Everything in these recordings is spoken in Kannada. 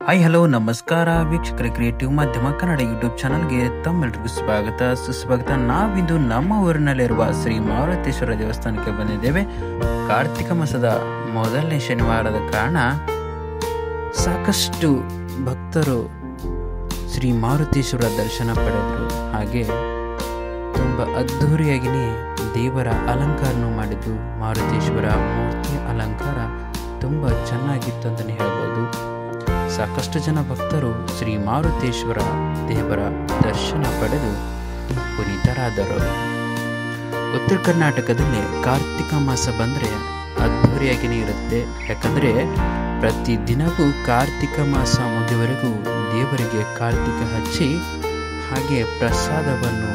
ಹಾಯ್ ಹಲೋ ನಮಸ್ಕಾರ ವೀಕ್ಷಕರ ಕ್ರಿಯೇಟಿವ್ ಮಾಧ್ಯಮ ಕನ್ನಡ ಯೂಟ್ಯೂಬ್ ಚಾನಲ್ಗೆ ತಮ್ಮೆಲ್ಲರಿಗೂ ಸ್ವಾಗತ ಸುಸ್ವಾಗತ. ನಾವಿಂದು ನಮ್ಮ ಊರಿನಲ್ಲಿರುವ ಶ್ರೀ ಮಾರುತೇಶ್ವರ ದೇವಸ್ಥಾನಕ್ಕೆ ಬಂದಿದ್ದೇವೆ. ಕಾರ್ತಿಕ ಮಾಸದ ಮೊದಲನೇ ಶನಿವಾರದ ಕಾರಣ ಸಾಕಷ್ಟು ಭಕ್ತರು ಶ್ರೀ ಮಾರುತೇಶ್ವರ ದರ್ಶನ ಪಡೆದರು. ಹಾಗೆ ತುಂಬ ಅದ್ಧೂರಿಯಾಗಿಯೇ ದೇವರ ಅಲಂಕಾರನೂ ಮಾಡಿದ್ದು. ಮಾರುತೇಶ್ವರ ಮೂರ್ತಿಯ ಅಲಂಕಾರ ತುಂಬ ಚೆನ್ನಾಗಿತ್ತು ಅಂತಲೇ ಹೇಳ್ಬೋದು. ಸಾಕಷ್ಟು ಜನ ಭಕ್ತರು ಶ್ರೀ ಮಾರುತೇಶ್ವರ ದೇವರ ದರ್ಶನ ಪಡೆದು ಪುನೀತರಾದರು. ಉತ್ತರ ಕರ್ನಾಟಕದಲ್ಲಿ ಕಾರ್ತಿಕ ಮಾಸ ಬಂದರೆ ಅದ್ಧೂರಿಯಾಗಿಯೇ ಇರುತ್ತೆ. ಯಾಕಂದರೆ ಪ್ರತಿ ದಿನವೂ ಕಾರ್ತಿಕ ಮಾಸ ಮುಗಿಯವರೆಗೂ ದೇವರಿಗೆ ಕಾರ್ತಿಕ ಹಚ್ಚಿ ಹಾಗೆ ಪ್ರಸಾದವನ್ನು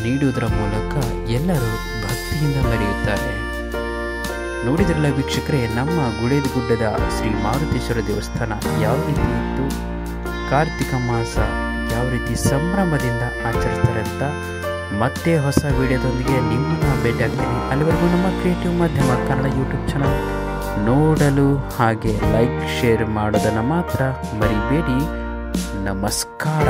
ನೀಡುವುದರ ಮೂಲಕ ಎಲ್ಲರೂ ಭಕ್ತಿಯಿಂದ ಮೆರೆಯುತ್ತಾರೆ. ನೋಡಿದ್ರಲ್ಲ ವೀಕ್ಷಕರೇ, ನಮ್ಮ ಗುಳೇದಗುಡ್ಡದ ಶ್ರೀ ಮಾರುತೇಶ್ವರ ದೇವಸ್ಥಾನ ಯಾವ ರೀತಿ ಇತ್ತು, ಕಾರ್ತಿಕ ಮಾಸ ಯಾವ ರೀತಿ ಸಂಭ್ರಮದಿಂದ ಆಚರಿಸ್ತಾರೆ ಅಂತ. ಮತ್ತೆ ಹೊಸ ವಿಡಿಯೋದೊಂದಿಗೆ ನಿಮ್ಮನ್ನು ಭೇಟಿ ಆಗ್ತೀನಿ. ಅಲ್ಲಿವರೆಗೂ ನಮ್ಮ ಕ್ರಿಯೇಟಿವ್ ಮಾಧ್ಯಮ ಕನ್ನಡ ಯೂಟ್ಯೂಬ್ ಚಾನಲ್ ನೋಡಲು ಹಾಗೆ ಲೈಕ್ ಶೇರ್ ಮಾಡೋದನ್ನು ಮಾತ್ರ ಮರಿಬೇಡಿ. ನಮಸ್ಕಾರ.